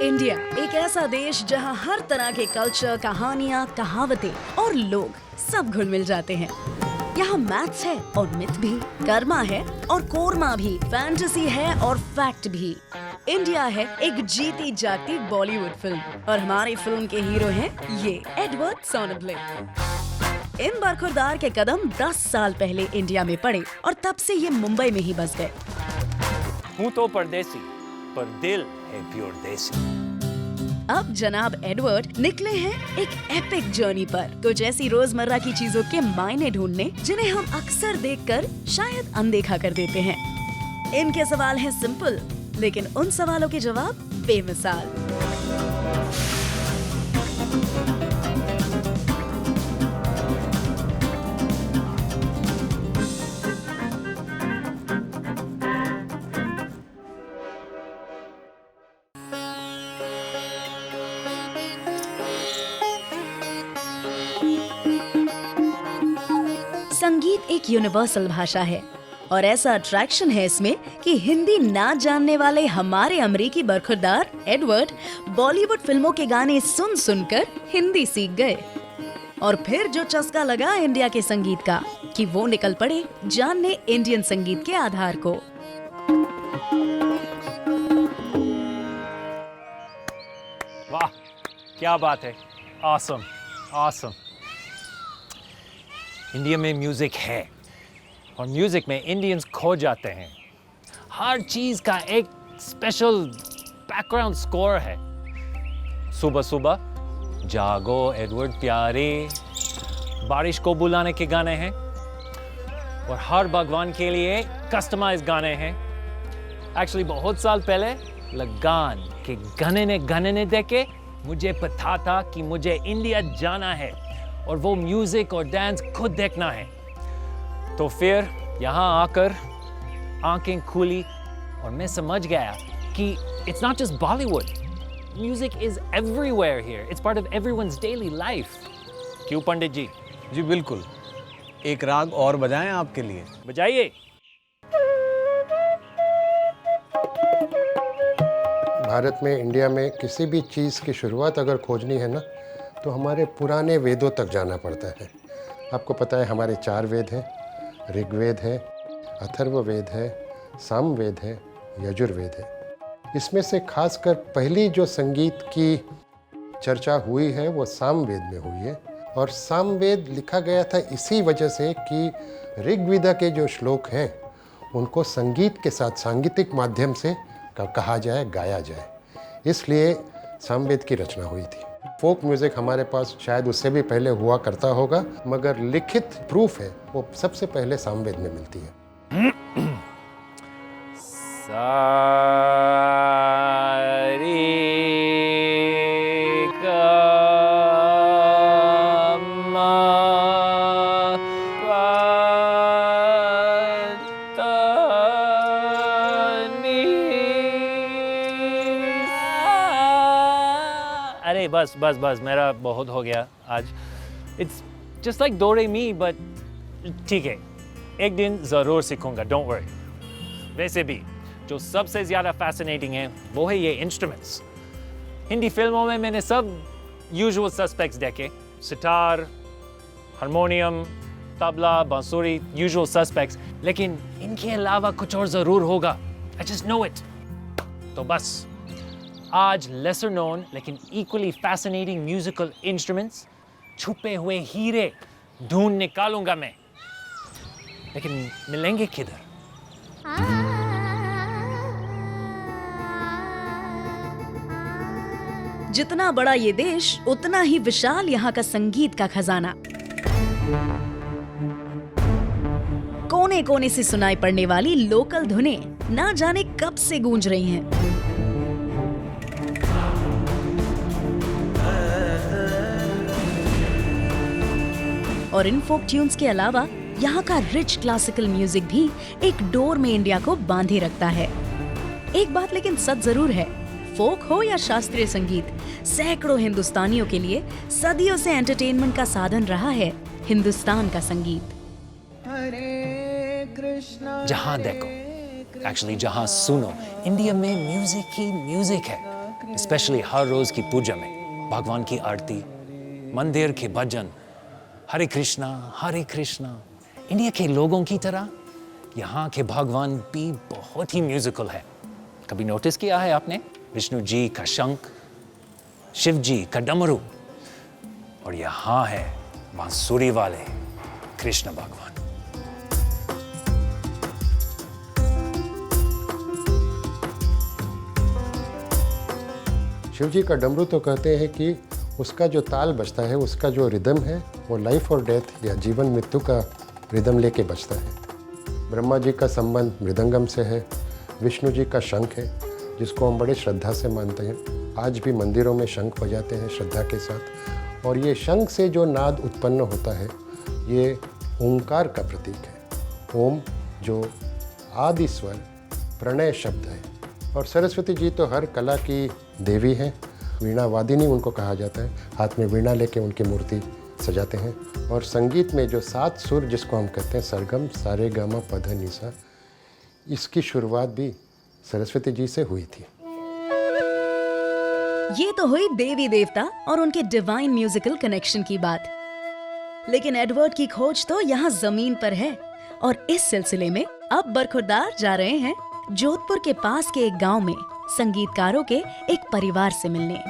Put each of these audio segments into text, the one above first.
India एक ऐसा देश जहां हर तरह के कल्चर, कहानियां, कहावतें और लोग सब घुल मिल जाते हैं। यहाँ मैथ्स है और मिथ भी, कर्मा है और कोरमा भी, फैंटेसी है और फैक्ट भी। इंडिया है एक जीती जागती बॉलीवुड फिल्म और हमारी फिल्म के हीरो हैं ये एडवर्ड सोनबले। इन बरखुरदार के कदम 10 साल पहले इंडिया में पड़े और तब से ये मुंबई में ही बस गए। हूँ तो परदेसी, पर दिल है प्योर देसी। अब जनाब एडवर्ड निकले हैं एक एपिक जर्नी पर, कुछ ऐसी रोजमर्रा की चीजों के मायने ढूंढने जिन्हें हम अक्सर देखकर शायद अनदेखा कर देते हैं। इनके सवाल हैं सिंपल, लेकिन उन सवालों के जवाब बेमिसाल। संगीत एक यूनिवर्सल भाषा है और ऐसा अट्रैक्शन है इसमें कि हिंदी ना जानने वाले हमारे अमेरिकी बरखुरदार एडवर्ड बॉलीवुड फिल्मों के गाने सुन सुनकर हिंदी सीख गए। और फिर जो चस्का लगा इंडिया के संगीत का कि वो निकल पड़े जानने इंडियन संगीत के आधार को। वाह, क्या बात है, ऑसम, ऑसम। इंडिया में म्यूजिक है और म्यूजिक में इंडियंस खो जाते हैं। हर चीज का एक स्पेशल बैकग्राउंड स्कोर है। सुबह सुबह जागो एडवर्ड प्यारे, बारिश को बुलाने के गाने हैं और हर भगवान के लिए कस्टमाइज गाने हैं। एक्चुअली बहुत साल पहले लगान के गाने ने देखे मुझे पता था कि मुझे इंडिया जाना है और वो म्यूजिक और डांस खुद देखना है। तो फिर यहाँ आकर आंखें खुली और मैं समझ गया कि it's not just Bollywood, music is everywhere here, it's part of everyone's daily life. क्यों पंडित जी? जी बिल्कुल। एक राग और बजाएं आपके लिए। बजाइए। भारत में, इंडिया में किसी भी चीज़ की शुरुआत अगर खोजनी है ना, तो हमारे पुराने वेदों तक जाना पड़ता है। आपको पता है हमारे 4 वेद हैं, ऋग्वेद है, अथर्ववेद है, सामवेद है, यजुर्वेद है। इसमें से खासकर पहली जो संगीत की चर्चा हुई है वो सामवेद में हुई है। और सामवेद लिखा गया था इसी वजह से कि ऋग्वेद के जो श्लोक हैं उनको संगीत के साथ सांगीतिक माध्यम से कहा जाए, गाया जाए, इसलिए सामवेद की रचना हुई थी। फोक म्यूजिक हमारे पास शायद उससे भी पहले हुआ करता होगा, मगर लिखित प्रूफ है वो सबसे पहले सामवेद में मिलती है। अरे बस बस बस, मेरा बहुत हो गया आज। इट्स जस्ट लाइक डो रे मी, बट ठीक है, एक दिन जरूर सीखूंगा, डोंट वरी। वैसे भी जो सबसे ज्यादा फैसिनेटिंग है वो है ये इंस्ट्रूमेंट्स। हिंदी फिल्मों में मैंने सब यूजुअल सस्पेक्ट्स देखे, सितार, हारमोनियम, तबला, बांसुरी, यूजुअल सस्पेक्ट्स, लेकिन इनके अलावा कुछ और जरूर होगा। I just know it. तो बस आज लेसर नोन लेकिन इक्वली फैसिनेटिंग म्यूजिकल इंस्ट्रूमेंट्स, छुपे हुए हीरे ढूंढ निकालूंगा मैं। लेकिन मिलेंगे किधर? जितना बड़ा ये देश उतना ही विशाल यहाँ का संगीत का खजाना। कोने कोने से सुनाई पड़ने वाली लोकल धुनें ना जाने कब से गूंज रही हैं। और इन फोक ट्यून्स के अलावा यहाँ का रिच क्लासिकल म्यूजिक भी एक डोर में इंडिया को बांधे रखता है। एक बात लेकिन सच जरूर है, फोक हो या शास्त्रीय संगीत, सैकड़ों हिंदुस्तानियों के लिए सदियों से एंटरटेनमेंट का साधन रहा है हिंदुस्तान का संगीत। जहां देखो, एक्चुअली जहां सुनो, इंडिया में म्यूजिक ही म्यूजिक है। स्पेशली हर रोज की पूजा में भगवान की आरती, मंदिर के भजन, हरे कृष्णा। इंडिया के लोगों की तरह यहाँ के भगवान भी बहुत ही म्यूजिकल है। कभी नोटिस किया है आपने? विष्णु जी का शंख, शिव जी का डमरू, और यहाँ है बांसुरी वाले कृष्ण भगवान। शिव जी का डमरू तो कहते हैं कि उसका जो ताल बजता है, उसका जो रिदम है, वो लाइफ और डेथ या जीवन मृत्यु का रिदम लेके बजता है। ब्रह्मा जी का संबंध मृदंगम से है। विष्णु जी का शंख है, जिसको हम बड़े श्रद्धा से मानते हैं। आज भी मंदिरों में शंख बजाते हैं श्रद्धा के साथ। और ये शंख से जो नाद उत्पन्न होता है, ये ओंकार का प्रतीक है। ओम जो आदि स्वर प्रणय शब्द है। और सरस्वती जी तो हर कला की देवी हैं। वीणा वादिनी उनको कहा जाता है। हाथ में वीणा लेके उनकी मूर्ति सजाते हैं। और संगीत में जो 7 सुर जिसको हम कहते हैं, सरगम, सारे गामा पध निसा, इसकी शुरुआत भी सरस्वती जी से हुई थी। ये तो हुई देवी देवता और उनके डिवाइन म्यूजिकल कनेक्शन की बात। लेकिन एडवर्ड की खोज तो यहाँ जमीन पर है। और इस सिलसिले में अब बरखुरदार जा रहे हैं जोधपुर के पास के एक गांव में संगीतकारों के एक परिवार से मिलने।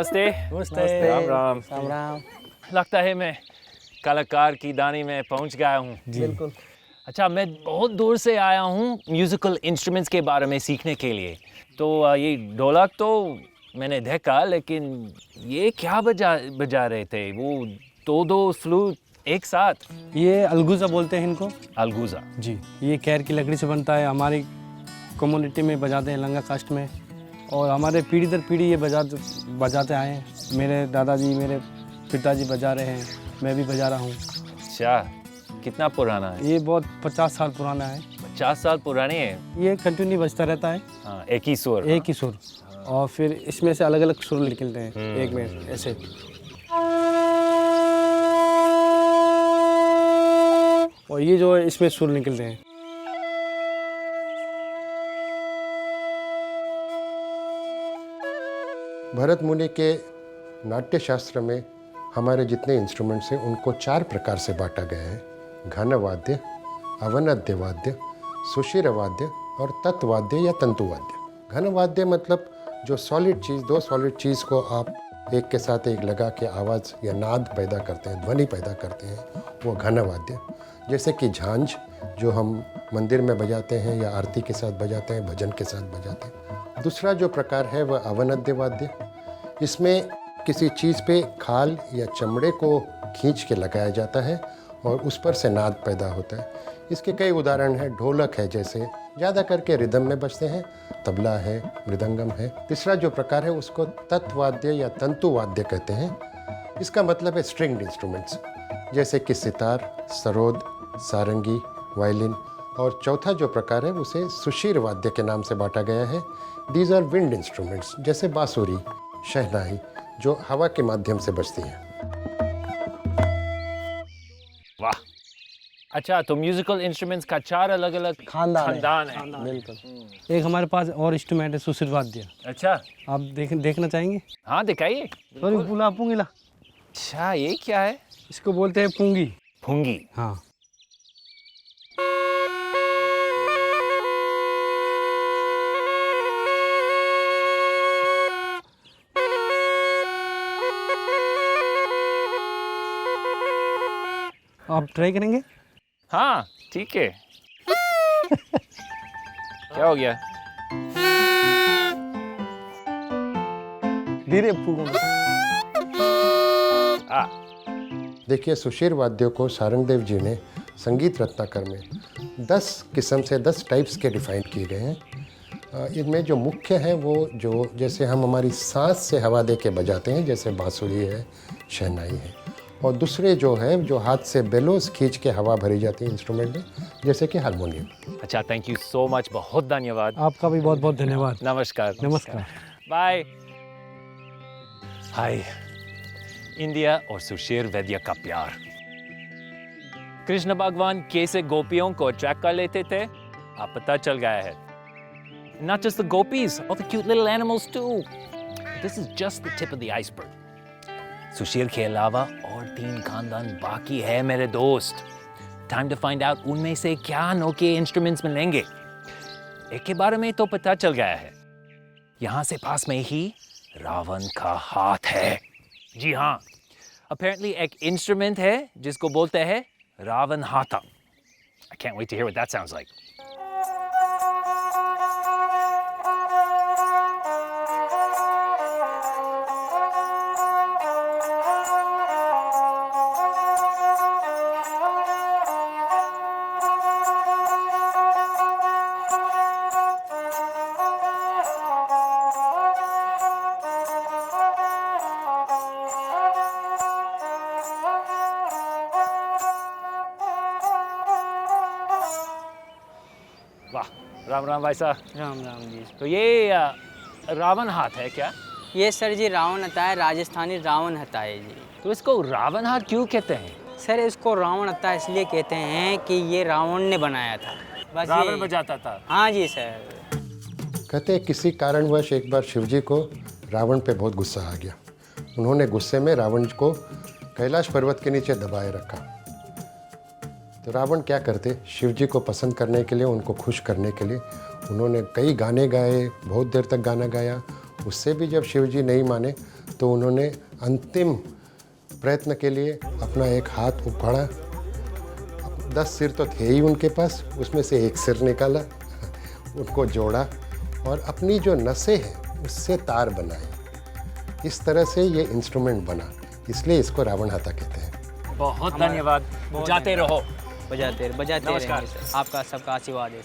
नमस्ते। राम राम। लगता है मैं कलाकार की दानी में पहुंच गया हूँ। बिल्कुल। अच्छा, मैं बहुत दूर से आया हूँ म्यूजिकल इंस्ट्रूमेंट्स के बारे में सीखने के लिए। तो ये ढोलक तो मैंने देखा, लेकिन ये क्या बजा रहे थे? वो दो फ्लूट एक साथ? ये अलगूजा बोलते हैं इनको। अलगूजा जी, ये कैर की लकड़ी से बनता है। हमारी कम्युनिटी में बजाते हैं, लंगा कास्ट में। और हमारे पीढ़ी दर पीढ़ी ये बजाते आए हैं। मेरे दादाजी, मेरे पिताजी बजा रहे हैं, मैं भी बजा रहा हूँ। अच्छा, कितना पुराना है? ये बहुत 50 साल पुराना है। 50 साल पुरानी है? ये कंटिन्यू बजता रहता है। हाँ, एक ही सुर। एक ही सुर। और फिर इसमें से अलग अलग सुर निकलते हैं एक में ऐसे। और ये जो है इसमें सुर निकलते हैं। भरत मुनि के नाट्य शास्त्र में हमारे जितने इंस्ट्रूमेंट्स हैं उनको 4 प्रकार से बांटा गया है। घन वाद्य, अवनद्य वाद्य, सुशिर वाद्य और तत्वाद्य या तंतुवाद्य। घन वाद्य मतलब जो सॉलिड चीज़, 2 सॉलिड चीज़ को आप एक के साथ एक लगा के आवाज़ या नाद पैदा करते हैं, ध्वनि पैदा करते हैं, वो घन वाद्य। जैसे कि झांझ जो हम मंदिर में बजाते हैं या आरती के साथ बजाते हैं, भजन के साथ बजाते हैं। दूसरा जो प्रकार है वह अवनद्य वाद्य। इसमें किसी चीज़ पे खाल या चमड़े को खींच के लगाया जाता है और उस पर से नाद पैदा होता है। इसके कई उदाहरण हैं। ढोलक है, जैसे ज़्यादा करके रिदम में बजते हैं। तबला है, मृदंगम है। तीसरा जो प्रकार है उसको तत्वाद्य या तंतुवाद्य कहते हैं। इसका मतलब है स्ट्रिंग्ड इंस्ट्रूमेंट्स, जैसे कि सितार, सरोद, सारंगी, वायलिन। और चौथा जो प्रकार है उसे सुशीर वाद्य के नाम से बांटा गया है। दीज आर विंड इंस्ट्रूमेंट्स, जैसे बांसुरी, शहनाई, जो हवा के माध्यम से बजती हैं। वाह, अच्छा, तो म्यूजिकल इंस्ट्रूमेंट्स का 4 अलग अलग खानदान है। बिल्कुल। एक हमारे पास और इंस्ट्रूमेंट है सुशिर वाद्य। अच्छा, आप देखना चाहेंगे? हाँ, दिखाइए। सॉरी, पुला पुंगीला। अच्छा, ये क्या है? इसको बोलते हैं पुंगी। पुंगी। हाँ। आप ट्राई करेंगे? हाँ, ठीक है। क्या हो गया? धीरे फूकोगे। देखिए, सुशीर वाद्यों को सारंगदेव जी ने संगीत रत्नाकर में 10 किस्म से 10 टाइप्स के डिफाइन किए गए हैं। इनमें जो मुख्य है वो जो जैसे हम हमारी सांस से हवा दे के बजाते हैं, जैसे बांसुरी है, शहनाई है, और दूसरे जो है जो हाथ से बेलोस खींच के हवा भरी जाती है इंस्ट्रूमेंट में, जैसे कि हारमोनियम। अच्छा, थैंक यू सो मच, बहुत धन्यवाद। आपका भी बहुत बहुत धन्यवाद। नमस्कार। नमस्कार। बाय। हाय, इंडिया और सुशीर वैद्य का प्यार। कृष्ण भगवान कैसे गोपियों को अट्रैक्ट कर लेते थे, आप पता चल गया है। Not just the gopis, all the cute little animals too. This is just the tip of the iceberg. Sushir के अलावा और 3 खानदान बाकी है मेरे दोस्त। Time to find out उनमें से क्या अनोखे इंस्ट्रूमेंट्स मिलेंगे। एक के बारे में तो पता चल गया है, यहाँ से पास में ही रावण का हाथ है। जी हाँ, apparently एक इंस्ट्रूमेंट है जिसको बोलते हैं रावण हाथा। I can't wait to hear what that sounds like. वाह, राम राम भाई साहब। राम राम जी। तो ये रावण हाथ है क्या? ये सर जी रावण हता है, राजस्थानी रावण हता है जी। तो इसको रावण हाथ क्यों कहते हैं? सर इसको रावण हता इसलिए कहते हैं कि ये रावण ने बनाया था। बस रावण ये- बजाता था। हाँ जी सर। कहते हैं किसी कारणवश एक बार शिवजी को रावण पे बहुत गुस्सा आ गया। उन्होंने गुस्से में रावण को कैलाश पर्वत के नीचे दबाए रखा। तो रावण क्या करते, शिवजी को पसंद करने के लिए, उनको खुश करने के लिए उन्होंने कई गाने गाए, बहुत देर तक गाना गाया। उससे भी जब शिवजी नहीं माने तो उन्होंने अंतिम प्रयत्न के लिए अपना एक हाथ उखाड़ा। 10 सिर तो थे ही उनके पास, उसमें से एक सिर निकाला, उनको जोड़ा और अपनी जो नसें हैं उससे तार बनाए। इस तरह से ये इंस्ट्रूमेंट बना, इसलिए इसको रावण हाथा कहते हैं। बहुत धन्यवाद, बहुत जाते रहो। बजाते नमस्कार। रहेंगे सर। आपका सबका आशीर्वाद है।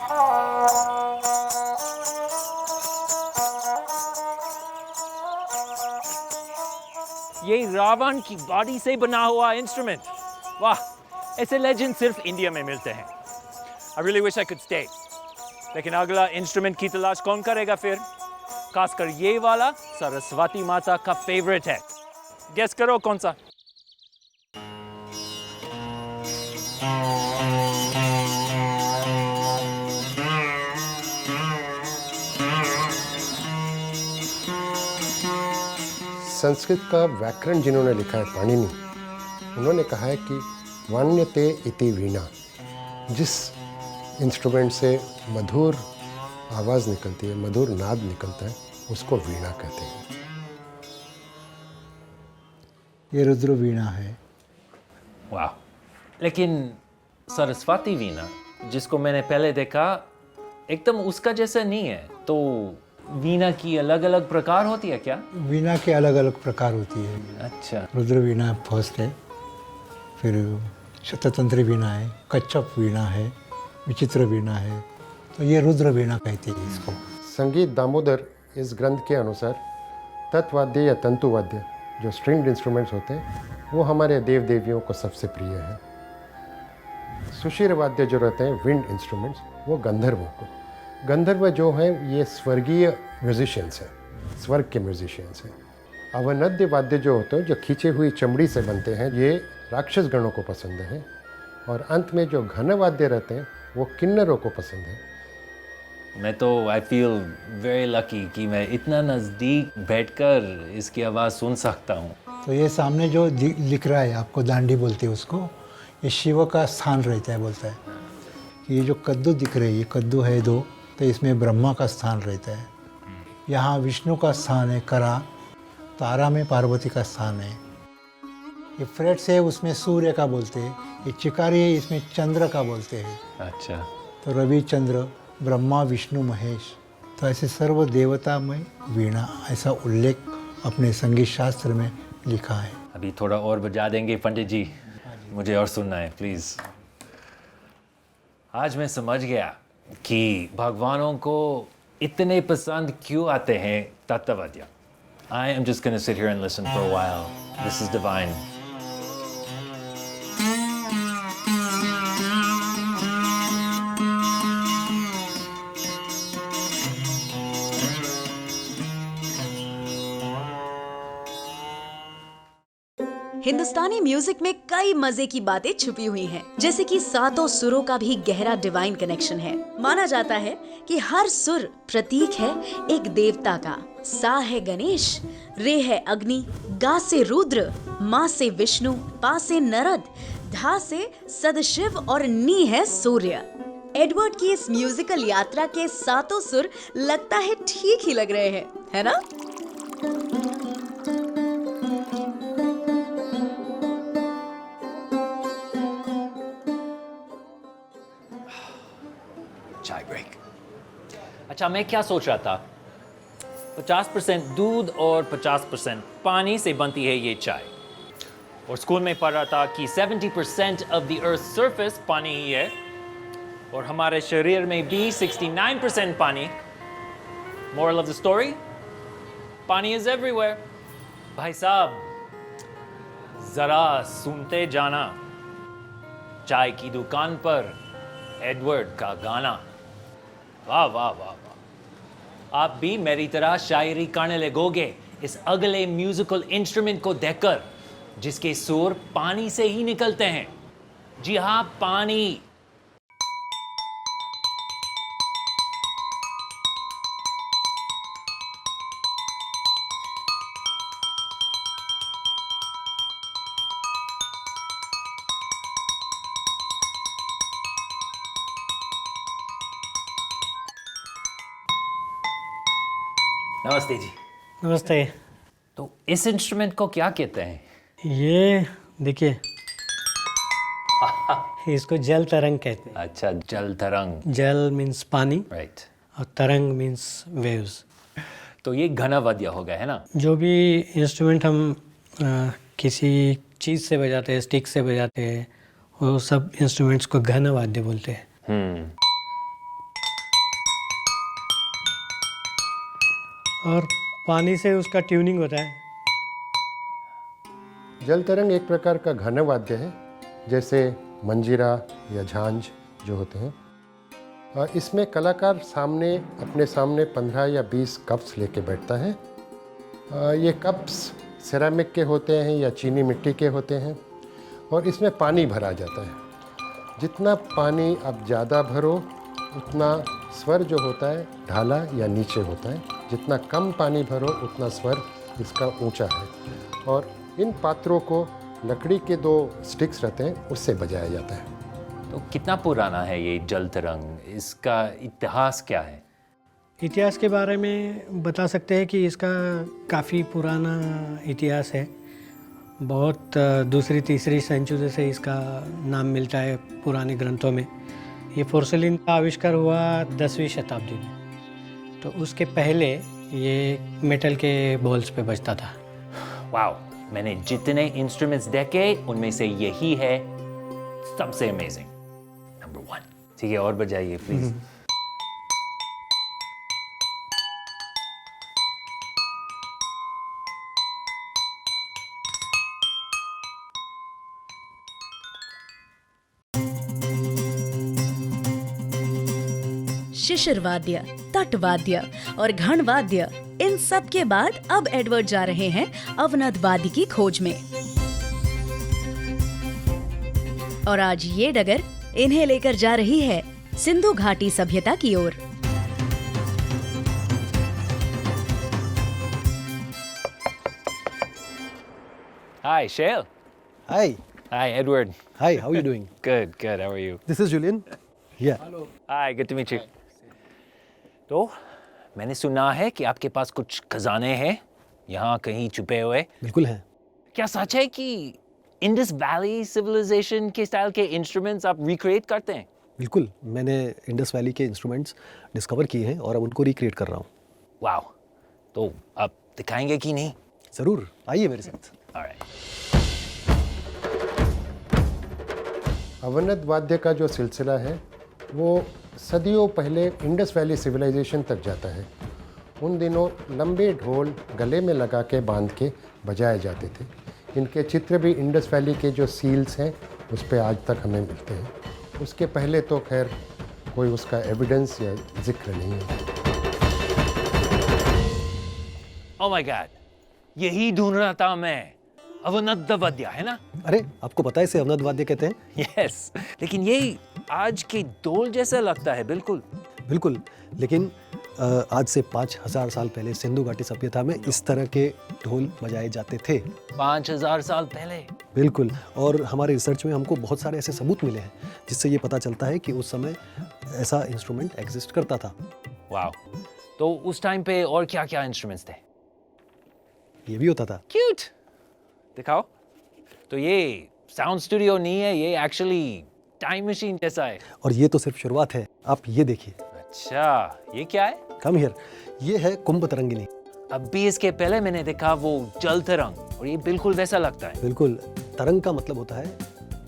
ये रावण की बॉडी से बना हुआ इंस्ट्रूमेंट, वाह, ऐसे लेजेंड सिर्फ इंडिया में मिलते हैं। I really wish I could stay. लेकिन अगला इंस्ट्रूमेंट की तलाश कौन करेगा फिर? खासकर ये वाला सरस्वती माता का फेवरेट है। गेस करो कौन सा? संस्कृत का व्याकरण जिन्होंने लिखा है, पाणिनि, उन्होंने कहा है कि वाण्यते इति वीणा। जिस इंस्ट्रूमेंट से मधुर आवाज़ निकलती है, मधुर नाद निकलता है, उसको वीणा कहते हैं। ये रुद्र वीणा है। वाह, लेकिन सरस्वती वीणा जिसको मैंने पहले देखा एकदम उसका जैसा नहीं है। तो वीणा की अलग अलग प्रकार होती है क्या? वीणा के अलग अलग प्रकार होती है। अच्छा, रुद्र वीणा फर्स्ट है, फिर शततंत्री वीणा है, कच्छप वीणा है, विचित्र वीणा है। तो ये रुद्र वीणा कहते हैं इसको। संगीत दामोदर इस ग्रंथ के अनुसार तत्वाद्य या तंतुवाद्य जो स्ट्रिंग्ड इंस्ट्रूमेंट्स होते हैं वो हमारे देव देवियों को सबसे प्रिय है। सुशीर वाद्य जो रहते हैं, विंड इंस्ट्रूमेंट्स, वो गंधर्वों को। गंधर्व जो हैं ये स्वर्गीय म्यूजिशियंस हैं, स्वर्ग के म्यूजिशियंस हैं। अवनद्य वाद्य जो होते हैं, जो खींची हुई चमड़ी से बनते हैं, ये राक्षस गणों को पसंद है। और अंत में जो घन वाद्य रहते हैं वो किन्नरों को पसंद है। मैं तो आई फील वेरी लकी कि मैं इतना नज़दीक बैठकर इसकी आवाज़ सुन सकता हूँ। तो ये सामने जो लिख रहा है, आपको दांडी बोलते हैं उसको, ये शिव का स्थान रहता है, बोलता है कि ये जो कद्दू दिख रहे हैं, ये कद्दू है 2, तो इसमें ब्रह्मा का स्थान रहता है। यहाँ विष्णु का स्थान है करा, तारा में पार्वती का स्थान है। ये फ्रेट्स है, उसमें सूर्य का बोलते हैं। ये चिकारी है, इसमें चंद्र का बोलते हैं। अच्छा, तो रवि चंद्र, ब्रह्मा विष्णु महेश, तो ऐसे सर्व देवतामय वीणा, ऐसा उल्लेख अपने संगीत शास्त्र में लिखा है। अभी थोड़ा और बजा देंगे पंडित जी, मुझे और सुनना है प्लीज़। आज मैं समझ गया कि भगवानों को इतने पसंद क्यों आते हैं तत्ववाद्य? I am just going to sit here and listen for a while. This is divine. Hindustani music में कई मजे की बातें छुपी हुई हैं, जैसे कि सातों सुरों का भी गहरा डिवाइन कनेक्शन है। माना जाता है कि हर सुर प्रतीक है एक देवता का। सा है गणेश, रे है अग्नि, गा से रुद्र, मा से विष्णु, पा से नरद, धा से सदाशिव और नी है सूर्य। एडवर्ड की इस म्यूजिकल यात्रा के सातों सुर लगता है ठीक ही लग रहे हैं, है ना? चाय ब्रेक। अच्छा, मैं क्या सोच रहा था, 50% दूध और 50% पानी से बनती है ये चाय। और स्कूल में पढ़ रहा था कि 70% ऑफ द अर्थ सरफेस पानी ही है और हमारे शरीर में भी 69% पानी। मोरल ऑफ द स्टोरी, पानी इज एवरीवेयर। भाई साहब, जरा सुनते जाना, चाय की दुकान पर एडवर्ड का गाना। वाह वाह वाह वाह। आप भी मेरी तरह शायरी करने लगोगे इस अगले म्यूजिकल इंस्ट्रूमेंट को देखकर, जिसके सुर पानी से ही निकलते हैं। जी हाँ, पानी। नमस्ते जी। नमस्ते। तो इस इंस्ट्रूमेंट को क्या कहते हैं? ये देखिए, इसको जल तरंग कहते हैं। अच्छा, जल तरंग। जल मीन्स पानी राइट। और तरंग मीन्स वेव्स। तो ये घनवाद्य हो गया, है ना? जो भी इंस्ट्रूमेंट हम किसी चीज़ से बजाते हैं, स्टिक से बजाते हैं, वो सब इंस्ट्रूमेंट्स को घन वाद्य बोलते हैं। और पानी से उसका ट्यूनिंग होता है। जल तरंग एक प्रकार का घन वाद्य है, जैसे मंजीरा या झांझ जो होते हैं। इसमें कलाकार अपने सामने 15 या 20 कप्स लेके बैठता है। ये कप्स सिरेमिक के होते हैं या चीनी मिट्टी के होते हैं और इसमें पानी भरा जाता है। जितना पानी आप ज़्यादा भरो, उतना स्वर जो होता है ढाला या नीचे होता है। जितना कम पानी भरो, उतना स्वर इसका ऊंचा है। और इन पात्रों को लकड़ी के 2 स्टिक्स रहते हैं, उससे बजाया जाता है। तो कितना पुराना है ये जल तरंग? इसका इतिहास क्या है? इतिहास के बारे में बता सकते हैं कि इसका काफ़ी पुराना इतिहास है। बहुत दूसरी तीसरी सेंचुरी से इसका नाम मिलता है पुराने ग्रंथों में। ये पोर्सिलिन का आविष्कार हुआ 10वीं शताब्दी में, तो उसके पहले ये मेटल के बॉल्स पे बजता था। वाओ, मैंने जितने इंस्ट्रूमेंट्स देखे उनमें से यही है सबसे अमेजिंग, नंबर 1। ठीक है, और बजाइए प्लीज। शिशिर वाद्य, तट वाद्य और घन वाद्य, इन सब के बाद अब एडवर्ड जा रहे हैं अवनद वाद्य की खोज में। और आज ये डगर इन्हें लेकर जा रही है सिंधु घाटी सभ्यता की ओर। Hi, Shail. Hi. Hi, Edward. Hi, how are you doing? Good, good. How are you? This is Julian. Yeah. Hi, good to meet you. तो मैंने सुना है कि आपके पास कुछ खजाने हैं यहाँ कहीं छुपे हुए। बिल्कुल है। क्या सच है कि इंडस वैली सिविलाइजेशन के स्टाइल के इंस्ट्रूमेंट्स आप रिक्रिएट करते हैं? बिल्कुल, मैंने इंडस वैली के इंस्ट्रूमेंट्स डिस्कवर किए हैं और अब उनको रिक्रिएट कर रहा हूँ। वाओ, तो आप दिखाएंगे कि नहीं? ज़रूर, आइए मेरे साथ। Alright. अवनद वाद्य का जो सिलसिला है वो सदियों पहले इंडस वैली सिविलाइजेशन तक जाता है। उन दिनों लंबे ढोल गले में लगा के बांध के बजाए जाते थे। इनके चित्र भी इंडस वैली के जो सील्स हैं उस पर आज तक हमें मिलते हैं। उसके पहले तो खैर कोई उसका एविडेंस या जिक्र नहीं है। ओह माय गॉड, यही ढूंढ रहा था मैं। अवनद वाद्य है ना? अरे आपको पता है इसे अवनद वाद्य कहते हैं? यस, लेकिन ये आज के ढोल जैसा लगता है। बिल्कुल बिल्कुल, लेकिन आज से 5000 साल पहले सिंधु घाटी सभ्यता में इस तरह के ढोल बजाए जाते थे। 5000 साल पहले? बिल्कुल, और हमारे रिसर्च में हमको बहुत सारे ऐसे सबूत मिले हैं जिससे ये पता चलता है कि उस समय ऐसा इंस्ट्रूमेंट एग्जिस्ट करता था। वाह, तो उस टाइम पे और क्या क्या इंस्ट्रूमेंट्स थे? ये भी होता था। क्यूट, दिखाओ। तो ये साउंड स्टूडियो नहीं है, ये एक्चुअली टाइम मशीन जैसा है। और ये तो सिर्फ शुरुआत है, आप ये देखिए। अच्छा, ये क्या है? कम हियर, ये है कुंभ तरंगिनी। अब भी इसके पहले मैंने देखा वो जल तरंग, और ये बिल्कुल वैसा लगता है। बिल्कुल, तरंग का मतलब होता है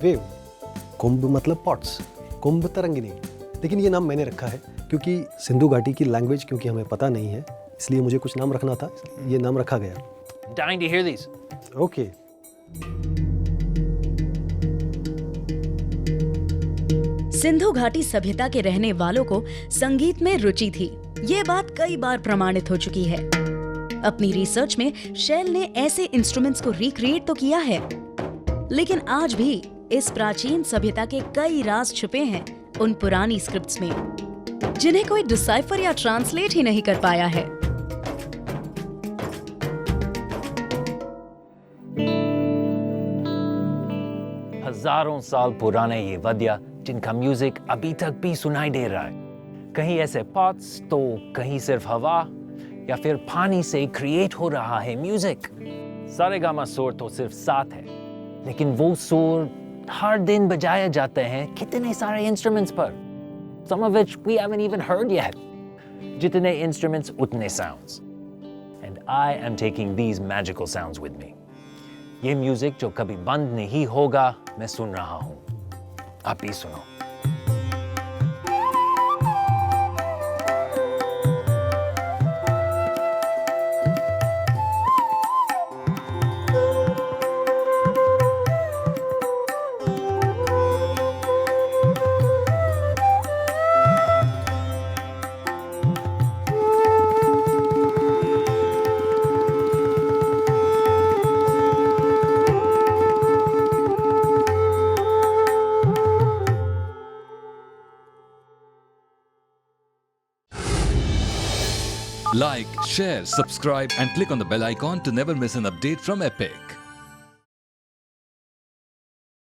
वेव, कुंभ मतलब पॉट्स, कुंभ तरंगिनी। लेकिन ये नाम मैंने रखा है क्योंकि सिंधु घाटी की लैंग्वेज क्योंकि हमें पता नहीं है, इसलिए मुझे कुछ नाम रखना था, ये नाम रखा गया। Dying to hear these. Okay. Sindhu घाटी सभ्यता के रहने वालों को संगीत में रुचि थी। ये बात कई बार प्रमाणित हो चुकी है। अपनी रिसर्च में शेल ने ऐसे इंस्ट्रूमेंट्स को रिक्रिएट तो किया है, लेकिन आज भी इस प्राचीन सभ्यता के कई राज छुपे हैं उन पुरानी स्क्रिप्ट्स में, जिन्हें कोई डिसाइफर या ट्रांसलेट ही नहीं कर पाया है। हजारों साल पुराने ये वाद्य जिनका म्यूजिक अभी तक भी सुनाई दे रहा है। कहीं ऐसे पॉट्स तो कहीं सिर्फ हवा या फिर पानी से क्रिएट हो रहा है म्यूजिक। सारेगामा सुर तो सिर्फ 7 है, लेकिन वो सुर हर दिन बजाए जाते हैं कितने सारे इंस्ट्रूमेंट्स पर, some of which we haven't even heard yet. जितने इंस्ट्रूमेंट्स उतने sounds, and I am taking these magical sounds with me. ये म्यूजिक जो कभी बंद नहीं होगा, मैं सुन रहा हूं, आप भी सुनो। Like, share, subscribe and click on the bell icon to never miss an update from Epic.